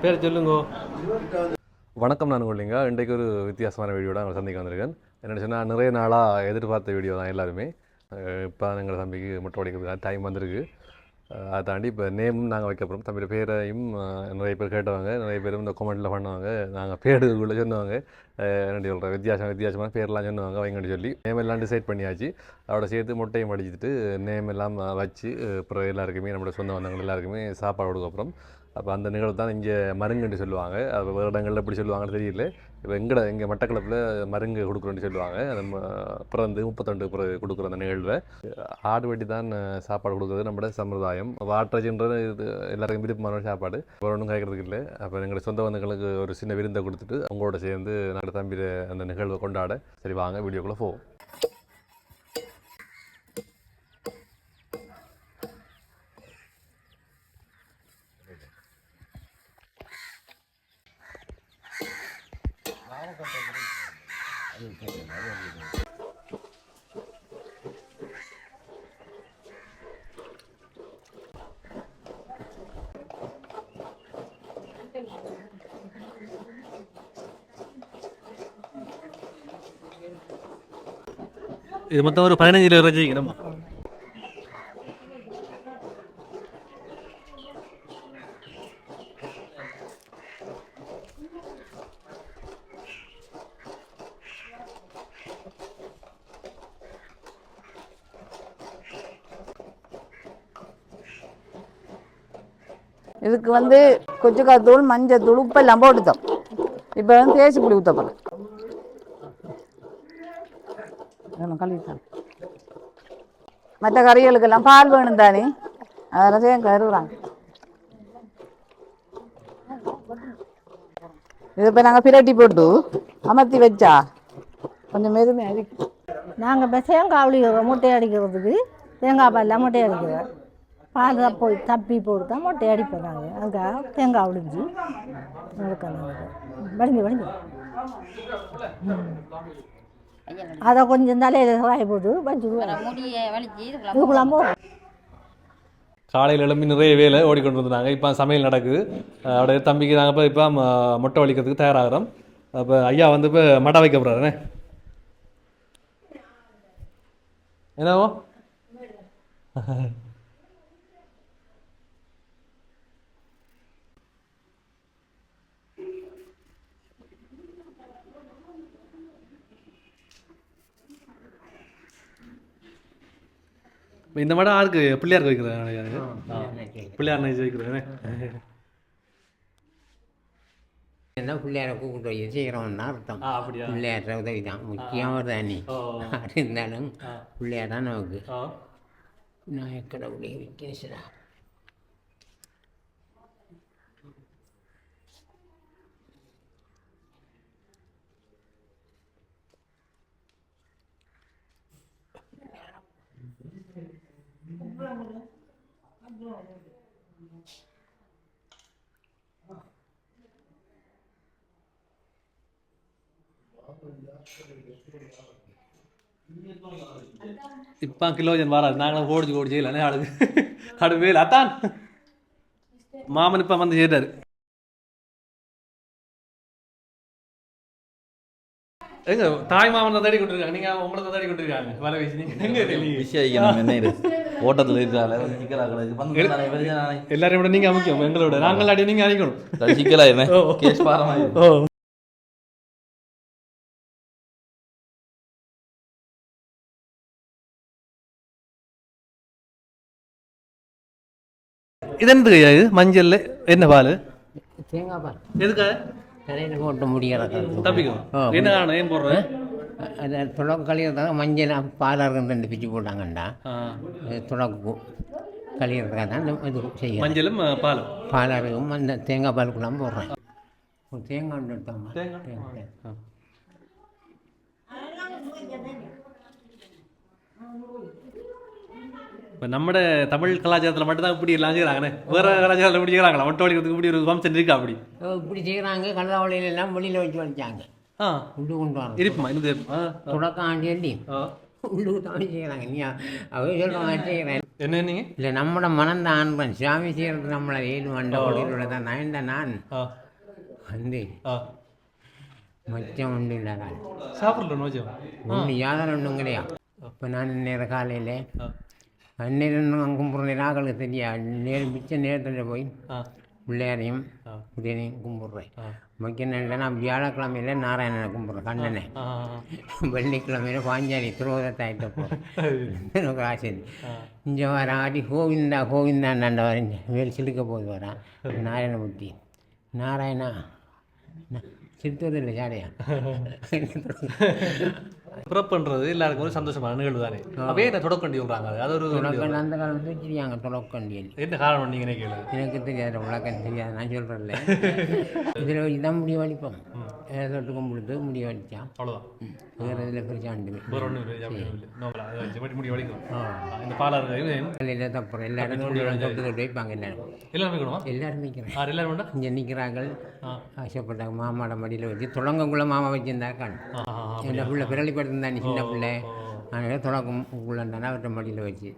பேர் சொல்லுங்கோ. வணக்கம், நான் கொள்ளிங்க. இன்றைக்கு ஒரு வித்தியாசமான வீடியோட அவங்க சந்திக்க வந்திருக்கேன். என்ன சொன்னால், நிறைய நாளாக எதிர்பார்த்த வீடியோ தான் எல்லாருமே. இப்போ எங்களை தம்பிக்கு முட்டை உடைக்கிறதுக்காக டைம் வந்திருக்கு. அதை தாண்டி இப்போ நேமும் நாங்கள் வைக்க போகிறோம். தம்பியோட பேரையும் நிறைய பேர் கேட்டவாங்க, நிறைய பேரும் இந்த கமெண்ட்டில் பண்ணுவாங்க. நாங்கள் பேருக்குள்ளே சொன்னவாங்க, என்ன சொல்கிறேன், வித்தியாசமான பேர்லாம் சொன்னவாங்க வைங்கன்னு சொல்லி நேம் எல்லாம் டிசைட் பண்ணியாச்சு. அதோட சேர்த்து முட்டையும் அடிச்சுட்டு நேம் எல்லாம் வச்சு அப்புறம் எல்லாருக்குமே நம்மளோட சொந்த வந்தவங்க எல்லாருக்குமே சாப்பாடு கொடுக்க அப்புறம் அப்போ அந்த நிகழ்வு தான் இங்கே மருங்குன்னு சொல்லுவாங்க. அது வேறு இடங்களில் எப்படி சொல்லுவாங்கன்னு தெரியல. இப்போ எங்கள் மட்டக்களப்பில் மருங்கு கொடுக்குறோன்னு சொல்லுவாங்க. அது பிறந்து 32 பிறகு கொடுக்குற அந்த நிகழ்வை ஆடு வெட்டி தான் சாப்பாடு கொடுக்குறது நம்மளோட சம்பிரதாயம். ஆட்டுறதுன்றது இது எல்லாருக்கும் விருப்பமான சாப்பாடு, ஒன்றும் கேட்கறதுக்கு இல்லை. அப்போ எங்களோட சொந்த பந்தங்களுக்கு ஒரு சின்ன விருந்தை கொடுத்துட்டு அவங்களோட சேர்ந்து நாங்கள் தம்பி அந்த நிகழ்வை கொண்டாட. சரி, வாங்க வீடியோக்குள்ளே போவோம். இது மொத்தம் ஒரு 15 கிலோ வச்சுக்கணும். இதுக்கு கொச்சுக்காத்தூள், மஞ்சள் தூள், உப்பெல்லாம் போட்டுத்தோம். இப்போ தேய்ச்சி புளி ஊற்றப்போம். கழுவித்தான். மற்ற கறிகளுக்கெல்லாம் பால் வேணும் தானே, அதெல்லாம் செய்ய கருவுறாங்க. இது இப்போ நாங்கள் பிரட்டி போட்டு அமர்த்தி வச்சா கொஞ்சம் மெதுமே அடிக்கும். நாங்கள் இப்போ தேங்காய் அடிக்கிறோம். முட்டை அடிக்கிறதுக்கு தேங்காய் பாலில் முட்டை அடிக்கிறோம். பால் போய் தப்பி போட்டு தான் முட்டை அடிப்போம். நாங்கள் அதுக்காக தேங்காய் ஒழிஞ்சி வடிஞ்சு அதை கொஞ்சம் தலையில் காய போட்டு வடிச்சுக்குலாம் போகும். காலையில் எழும்பி நிறைய வேலை ஓடிக்கொண்டு இருந்தாங்க. இப்போ சமையல் நடக்குது. அப்படியே தம்பிக்கு நாங்கள் இப்போ முட்டை வலிக்கிறதுக்கு தயாராகிறோம். அப்போ ஐயா இப்போ மடை வைக்க போகிறாருண்ணே. என்னவோ இந்த மடம் ஆருக்கு பிள்ளையாருக்கு வைக்கிறேன். பிள்ளையார் நைஸ் வைக்கிறேன். என்ன பிள்ளையாரை கூப்பிட்டு வை செய்கிறோம்னா அர்த்தம். பிள்ளையார உதவி தான் முக்கியம். தானே இருந்தாலும் பிள்ளையார் தான் நமக்கு நாயக்கடவுளை விக்கேசரா. இப்போ கிலோஜன் வராது. நாங்களும் ஓடிச்சு செய்யல ஆளுக்கு கடு வேலை. அத்தான் மாமன் இப்போ வந்து செய்கிறாரு. எங்க தாய் மாமன் தான் தேடி கொண்டிருக்காங்க. நீங்கள் உங்களை தான் தேடி கொண்டிருக்காங்க. வர வயசு நீங்கள் ஓட்டத்தில் இருக்கிறாங்க. எல்லாரையும் விட நீங்கள் அமைக்கும். எங்களோட நாங்கள் அடி நீங்கள் அழிக்கணும். சிக்கலா என்ன கேஸ் பாரமாக. இது என்னது ஐயா? இது மஞ்சள் என்ன பால்? தேங்காய் பால். எதுக்காக? தலையில் போட்டு முடியாது தப்பிக்கும். என்ன காரணம்? ஏன் போடுறேன்? அது துளக்கு கழிவுறதுக்காக மஞ்சள் பாலாக 2 பிச்சு போட்டாங்கண்டா. துளக்கு கழிவுறதுக்காக தான் இது செய்ய மஞ்சளும் பாலும் பாலாகவும் அந்த தேங்காய் பாலுக்குள்ளாமல் போடுறேன். தேங்காய் ஒன்று எடுத்தாங்க. தேங்காய் இப்போ நம்ம தமிழ் கலாச்சாரத்தில் மட்டும்தான் இப்படி எல்லாம் செய்கிறாங்கண்ணே. வேறு கலாச்சாரத்தில் இப்படி செய்கிறாங்களா? மொட்டை வலிக்கிறதுக்கு இப்படி ஒரு வம்சம் இருக்கா? அப்படி இப்படி செய்கிறாங்க. கலதாவளியிலெல்லாம் வெளியில் வச்சு வலிச்சாங்க. கொண்டு வரோம் இருப்புமா? இந்த தொடக்கம் ஆண்டி உள்ளுக்கு தான் செய்கிறாங்க. நீ அவங்க சொல்கிறவங்க செய்கிறேன் என்ன நீங்க இல்லை நம்மளோட மனந்தான் ஆண்பன் சாமி செய்கிறது நம்மளை ஏழு மண்ட ஒளியோட தான் நான் வந்து மச்சம் ஒன்றும் இல்லை சாப்பிடல நோஜம் ஒன்று யாரும் ஒன்றும் கிடையாது. இப்போ நான் நேரம் காலையில் அந்நேரம் கும்பிட்ற ராக்களுக்கு தெரியாது மிச்ச நேரத்தில் போய் பிள்ளையாரையும் உதயனையும் கும்பிட்றேன். முக்கியம் நான் வியாழக்கிழமையில் நாராயணனை கும்பிட்றேன் கண்ணனை, வெள்ளிக்கிழமையில் பாஞ்சாலி துரோகத்தாயிட்ட போகிறேன் எனக்கு ஆசை. இங்கே வரேன் ஆடி கோவிந்தா கோவிந்தாண்டாண்ட வரேன் வேல் சிலுக்க போது வரேன் நாராயணமூர்த்தி நாராயணா சிறுத்தூர் இல்லை சாடையா பிறப்புன்றது எல்லாருக்கும் ஒரு சந்தோஷமான நிகழ்வு தானே. அப்படியே என்ன தொடக்கண்டி சொல்கிறாங்க, அது ஒரு தொடக்கண்டி அந்த காலத்தில் வச்சுருக்காங்க தொடக்கண்டியல். என்ன காரணம் நீங்கள் நினைக்கல? எனக்கு தெரியாது உலகம் தெரியாது நான் சொல்கிறேன்ல. இதில் இதான் முடிய வலிப்போம் தொட்டு கும்பிடுத்து முடிய வலிச்சான் அவ்வளோதான். வேறு இதில் பிரச்சாண்டு முடி வலிக்கும் இந்த பாலர் தப்புறம் எல்லா இடங்களும் தொட்டு தொட்டு வைப்பாங்க எல்லாரும் எல்லாரும் நிற்கிறாங்க எல்லாரும் இங்கே நிற்கிறார்கள் ஆசைப்பட்டாங்க. மாமாவோட மடியில் வச்சு தொடங்கக்குள்ளே மாமா வச்சுருந்தாக்கான் என் பிள்ளை பிரளிப்படுத்திருந்தான் சின்ன பிள்ளை அதனால தொடக்கம் உள்ளாண்டானா அவர்கிட்ட மடியில் வச்சு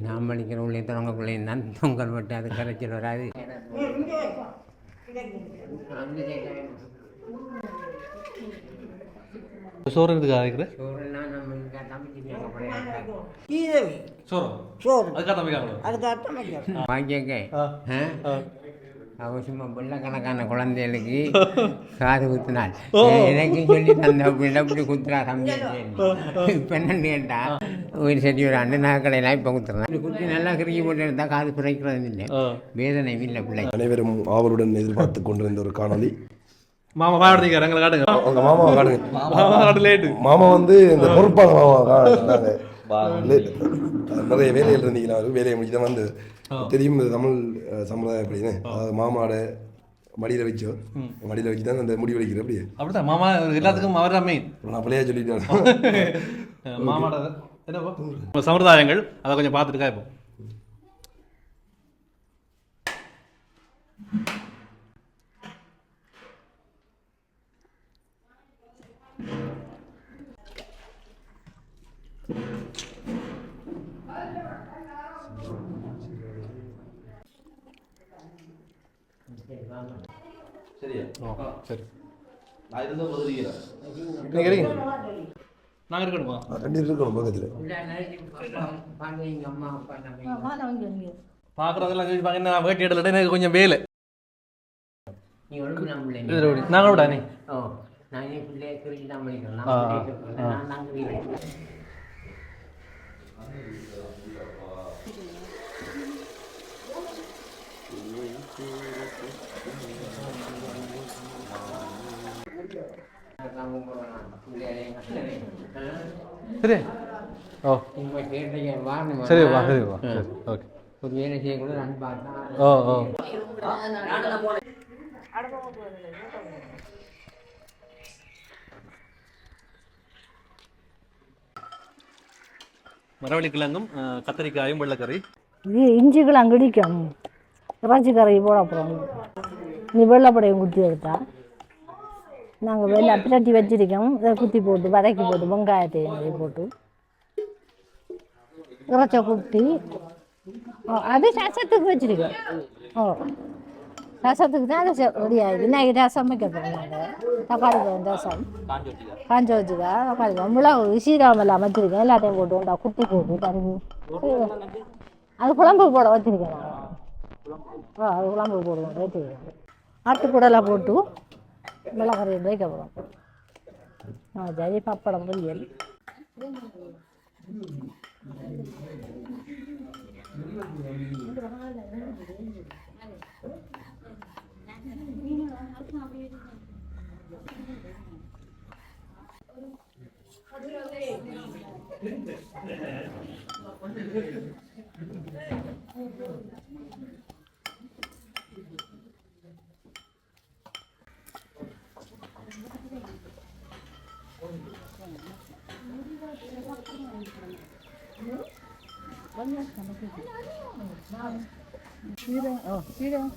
நான் மடிக்கிற உள்ளே தொடங்கக்குள்ளேயும் தான் தொங்கல் பட்டு அது கரைச்சல் வராது. சோறு இருக்கிற சோறுலாம் நம்ம அவசியமா வெள்ளக்கணக்கான குழந்தைகளுக்கு காது குத்தினாள் எனக்கு சொல்லி தந்த அப்படின்னா அப்படி குத்துறா தம்பி. இப்போ என்னன்னு கேட்டா ஒரு செடி ஒரு அண்டு நாக்கடையெல்லாம் இப்போ குத்துறேன் குத்தி நல்லா கிறுக்கி போட்டு எடுத்தால் காது பிறக்கிறது இல்லை வேதனையும் இல்லை பிள்ளை. அனைவரும் ஆவலுடன் எதிர்பார்த்து கொண்டிருந்த ஒரு காணொலி. மாமா பாடுறீங்க காட்டுங்க அவங்க மாமாவை காட்டுங்க. மாமா வந்து இந்த பொறுப்பான மாமா நிறைய வேலையில் இருந்தீங்கன்னா வேலையை முடிச்சுதான் வந்து தெரியும் இந்த தமிழ் சம்பிரதாயம் எப்படின்னு. அதாவது மாமாவோட மடியில் வச்சோ மடியில் வச்சு தான் அந்த முடி வலிக்கிற அப்படியே அப்படிதான் மாமா எல்லாத்துக்கும் அவர் தான் மெயின். நான் பிள்ளையா சொல்லிட்டேன் மாமாவோட என்ன சம்பிரதாயங்கள் அதை கொஞ்சம் பார்த்துட்டு இப்போ சரியா? சரி நான் இருந்தால் பதில் நீங்கள் இருக்கீங்க நாங்கள் இருக்கணுமா? ரெண்டு இருக்கணும் பக்கத்தில் பார்க்குறதெல்லாம் கேட்பாங்க என்ன வேட்டி இடத்துல எனக்கு கொஞ்சம் வேலை நீங்கள் நாங்கள் விட நீ நான் பிள்ளைய கிரிக்கி தான் பண்ணிக்கிறேன் நான் சரி ஓ சரி வா சரி வா சரி ஓகே ஒரு வேலை செய்யக்கூட நான் பார்த்தேன். ஓ ஓ மரவள்ளி கிழங்கும் கத்திரிக்காயும் வெள்ளைக்கறி. இது இஞ்சி கிழங்கு இடிக்கும் இறைச்சி கறி போட அப்புறம் நீ வெள்ளைப்படையும் குத்தி எடுத்தா நாங்கள் வெள்ளை பிரட்டி வச்சிருக்கோம். இதை குத்தி போட்டு வதக்கி போட்டு வெங்காயத்தையும் போட்டு இறைச்ச குத்தி அது ரசத்துக்கு வச்சிருக்கோம். ஓ ரசத்துக்கு தான் அது ரெடி ஆகிடுது. இன்னைக்கு ரசம் வைக்க போகிறோம். தக்காளி பழம் ரசம் காஞ்ச வச்சுக்கா தக்காளி பழம் மிளகு சீரகம் எல்லாம் வச்சிருக்கேன். எல்லாத்தையும் போட்டு உண்டா குட்டி போட்டு தண்ணி அது குழம்பு போட வச்சிருக்கேன் நான். அது குழம்பு போடுவோம் வச்சுருக்கேன். ஆட்டுக்கூடலை போட்டு மிளகறி வைக்க போகிறோம். சரி பப்படம் பொரியல் சீரகம்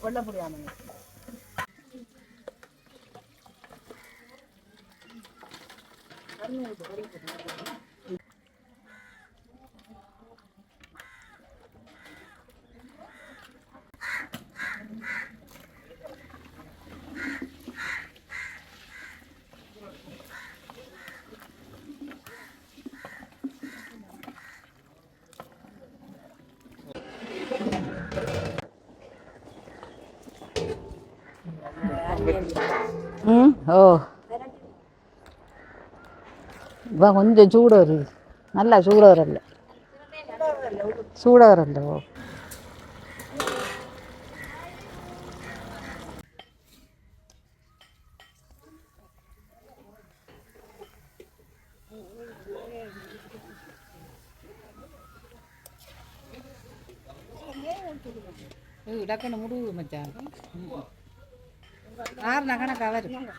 வெள்ளை புளியாமணி. ஓ இப்போ கொஞ்சம் சூடு வருது, நல்லா சூடு வரல, சூட வரல. ஓ டக்குன்னு முடிவு மச்சான், ஆறு கணக்காக வரும்.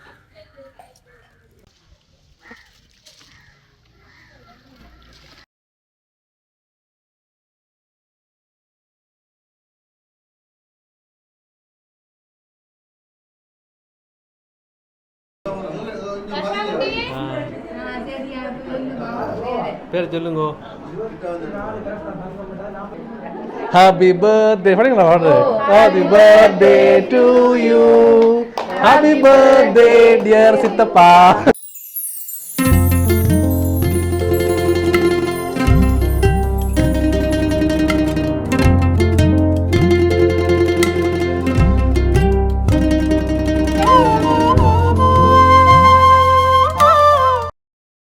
பேர் சொல்லுங்க. ஹாப்பி பர்த்டே படிங்களா பாடு. Happy birthday to you, happy birthday dear சித்தப்பா.